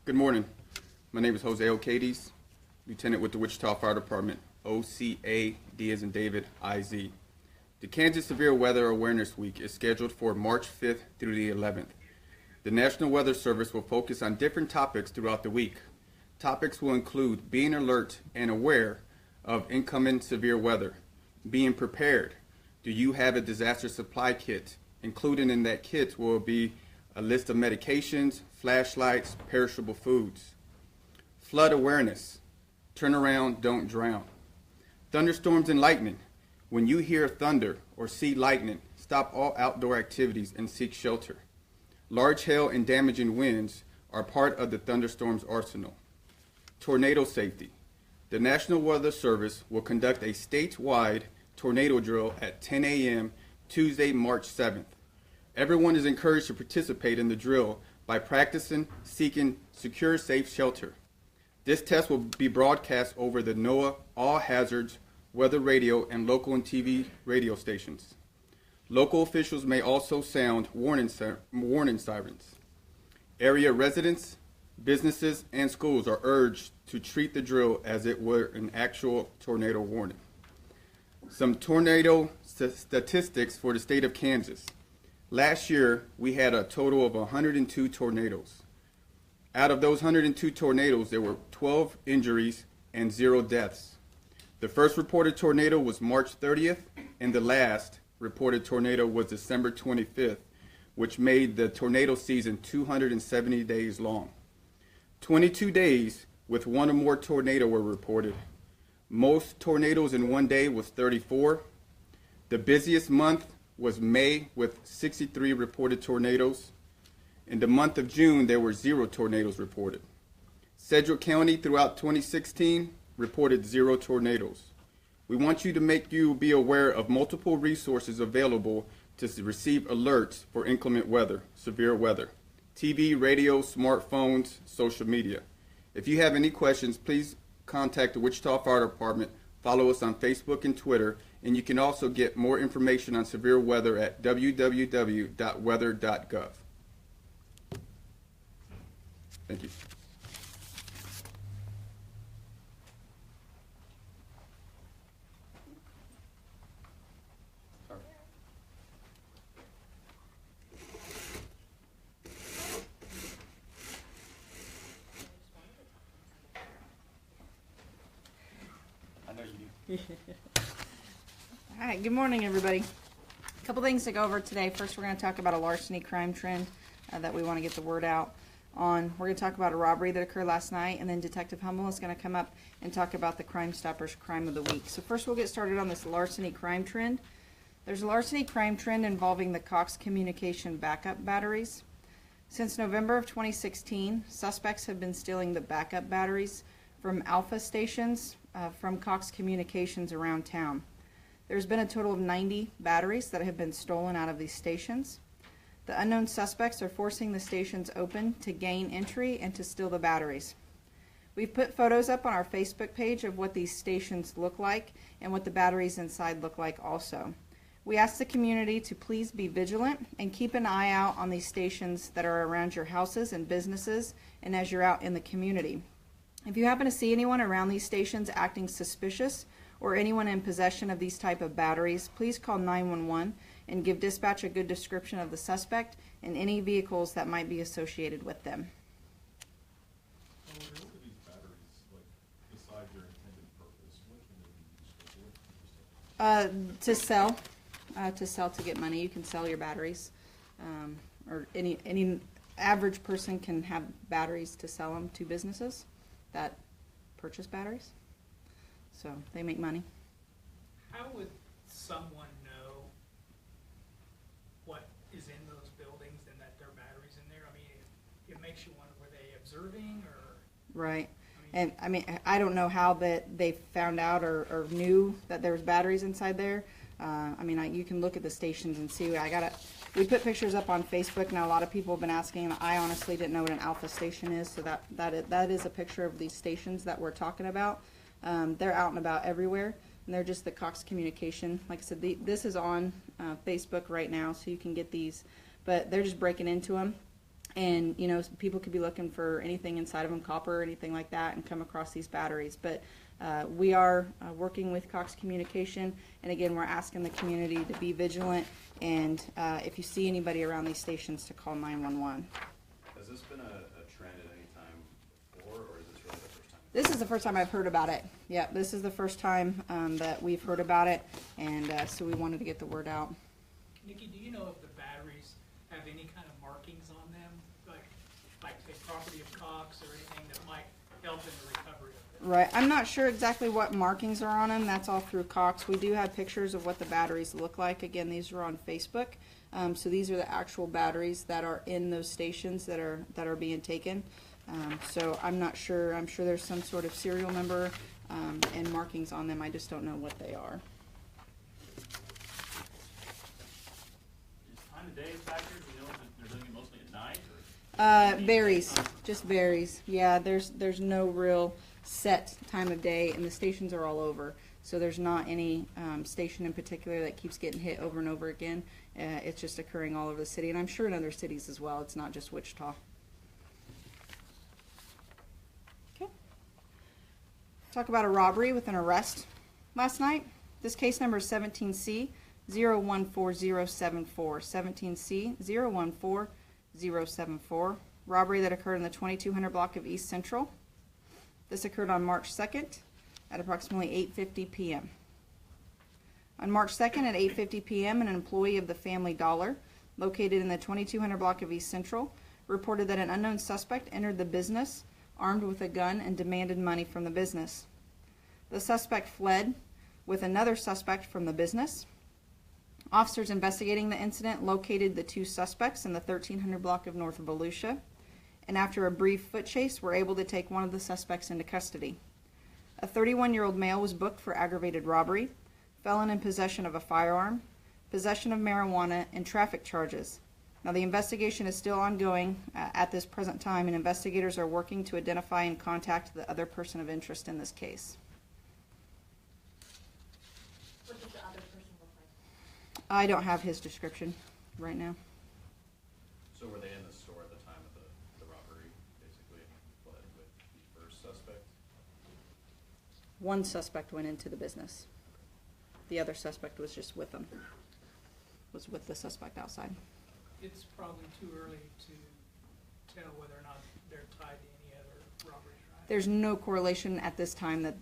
Good morning. My name is Jose Ocades, Lieutenant with the Wichita Fire Department, OCA, D as in David, IZ. The Kansas Severe Weather Awareness Week is scheduled for March 5th through the 11th. The National Weather Service will focus on different topics throughout the week. Topics will include being alert and aware of incoming severe weather, being prepared. Do you have a disaster supply kit? Included in that kit will be a list of medications, flashlights, perishable foods. Flood awareness. Turn around, don't drown. Thunderstorms and lightning. When you hear thunder or see lightning, stop all outdoor activities and seek shelter. Large hail and damaging winds are part of the thunderstorm's arsenal. Tornado safety. The National Weather Service will conduct a statewide tornado drill at 10 a.m. Tuesday, March 7th. Everyone is encouraged to participate in the drill by practicing seeking secure, safe shelter. This test will be broadcast over the NOAA All Hazards weather radio and local and TV radio stations. Local officials may also sound warning sirens. Area residents, businesses, and schools are urged to treat the drill as it were an actual tornado warning. Some tornado statistics for the state of Kansas. Last year, we had a total of 102 tornadoes. Out of those 102 tornadoes, there were 12 injuries and 0 deaths. The first reported tornado was March 30th, and the last reported tornado was December 25th, which made the tornado season 270 days long. 22 days with one or more tornado were reported. Most tornadoes in one day was 34. The busiest month was May with 63 reported tornadoes. In the month of June, there were 0 tornadoes reported. Sedgwick County throughout 2016 reported 0 tornadoes. We want you to make you be aware of multiple resources available to receive alerts for inclement weather, severe weather. TV, radio, smartphones, social media. If you have any questions, please contact the Wichita Fire Department, follow us on Facebook and Twitter, and you can also get more information on severe weather at www.weather.gov. Thank you. All right, good morning, everybody. A couple things to go over today. First, we're going to talk about a larceny crime trend that we want to get the word out on. We're going to talk about a robbery that occurred last night, and then Detective Hummel is going to come up and talk about the Crime Stoppers Crime of the Week. So first, we'll get started on this larceny crime trend. There's a larceny crime trend involving the Cox Communication backup batteries. Since November of 2016, suspects have been stealing the backup batteries from Alpha stations from Cox Communications around town. There's been a total of 90 batteries that have been stolen out of these stations. The unknown suspects are forcing the stations open to gain entry and to steal the batteries. We've put photos up on our Facebook page of what these stations look like and what the batteries inside look like also. We ask the community to please be vigilant and keep an eye out on these stations that are around your houses and businesses and as you're out in the community. If you happen to see anyone around these stations acting suspicious or anyone in possession of these type of batteries, please call 911 and give dispatch a good description of the suspect and any vehicles that might be associated with them. What are these batteries, like, beside their intended purpose? What can they be used for? To sell to get money. You can sell your batteries, or any average person can have batteries to sell them to businesses that purchase batteries. So they make money. How would someone know what is in those buildings and that there are batteries in there? I mean, it makes you wonder, were they observing or? Right. I don't know how that they found out or knew that there was batteries inside there. You can look at the stations and see. We put pictures up on Facebook. Now a lot of people have been asking, and I honestly didn't know what an Alpha station is. So that is a picture of these stations that we're talking about. They're out and about everywhere, and they're just the Cox Communication. Like I said, this is on Facebook right now, so you can get these. But they're just breaking into them. And, you know, people could be looking for anything inside of them, copper or anything like that, and come across these batteries. But we are working with Cox Communication, and again, we're asking the community to be vigilant, and if you see anybody around these stations, to call 911. Has this been a trend at any time before, or is this really the first time? This is the first time I've heard about it. Yeah, this is the first time that we've heard about it, and so we wanted to get the word out. Nikki, do you know if the batteries have any kind of markings on them, like say property of Cox or anything that might help in the recovery of it? Right. I'm not sure exactly what markings are on them. That's all through Cox. We do have pictures of what the batteries look like. Again, these are on Facebook. So these are the actual batteries that are in those stations that are being taken. So I'm not sure. I'm sure there's some sort of serial number and markings on them. I just don't know what they are. Is time of day a factor? Do you know if they're doing it mostly at night? Or? Varies. Just varies. Yeah, there's no real set time of day, and the stations are all over. So there's not any station in particular that keeps getting hit over and over again. It's just occurring all over the city, and I'm sure in other cities as well. It's not just Wichita. Okay. Talk about a robbery with an arrest last night. This case number is 17C 014074. 17C 014074. Robbery that occurred in the 2200 block of East Central. This occurred on March 2nd at approximately 8:50 p.m. On March 2nd at 8:50 p.m., an employee of the Family Dollar, located in the 2200 block of East Central, reported that an unknown suspect entered the business armed with a gun and demanded money from the business. The suspect fled with another suspect from the business. Officers investigating the incident located the two suspects in the 1300 block of North Volusia, and after a brief foot chase were able to take one of the suspects into custody. A 31-year-old male was booked for aggravated robbery, felon in possession of a firearm, possession of marijuana, and traffic charges. Now, the investigation is still ongoing at this present time, and investigators are working to identify and contact the other person of interest in this case. What does the other person look like? I don't have his description right now. So were they in the store at the time of the robbery, basically, fled with the first suspect? One suspect went into the business. The other suspect was just with them, was with the suspect outside. It's probably too early to tell whether or not they're tied to any other robberies, right? There's no correlation at this time that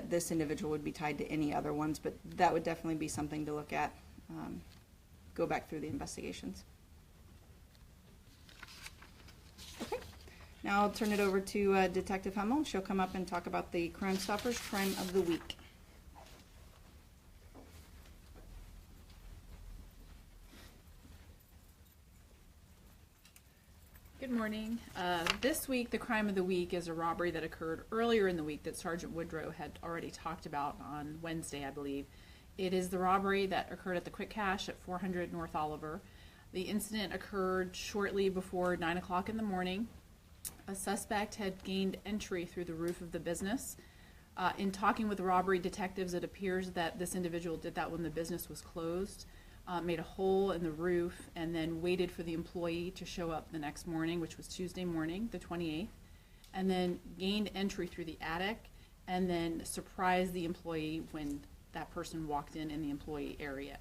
this individual would be tied to any other ones, but that would definitely be something to look at. Go back through the investigations. Okay. Now I'll turn it over to Detective Hummel. She'll come up and talk about the Crime Stoppers Crime of the Week. Good morning. This week, the crime of the week is a robbery that occurred earlier in the week that Sergeant Woodrow had already talked about on Wednesday, I believe. It is the robbery that occurred at the Quick Cash at 400 North Oliver. The incident occurred shortly before 9 o'clock in the morning. A suspect had gained entry through the roof of the business. In talking with robbery detectives, it appears that this individual did that when the business was closed. Made a hole in the roof and then waited for the employee to show up the next morning, which was Tuesday morning, the 28th, and then gained entry through the attic and then surprised the employee when that person walked in the employee area.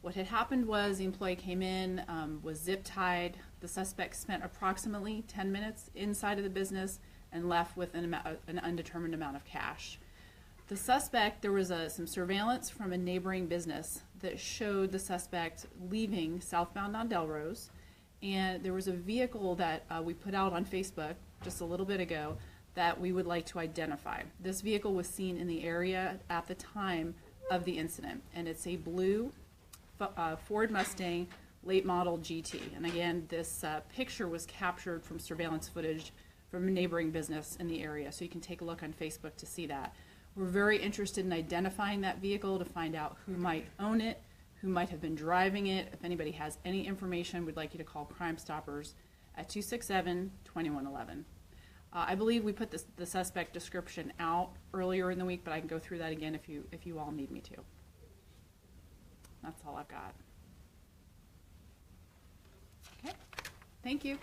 What had happened was the employee came in, was zip tied. The suspect spent approximately 10 minutes inside of the business and left with an undetermined amount of cash. The suspect, there was some surveillance from a neighboring business that showed the suspect leaving southbound on Delrose, and there was a vehicle that we put out on Facebook just a little bit ago that we would like to identify. This vehicle was seen in the area at the time of the incident, and it's a blue Ford Mustang late model GT. And again, this picture was captured from surveillance footage from a neighboring business in the area, so you can take a look on Facebook to see that. We're very interested in identifying that vehicle to find out who might own it, who might have been driving it. If anybody has any information, we'd like you to call Crime Stoppers at 267-2111. I believe we put the suspect description out earlier in the week, but I can go through that again if you all need me to. That's all I've got. Okay, thank you.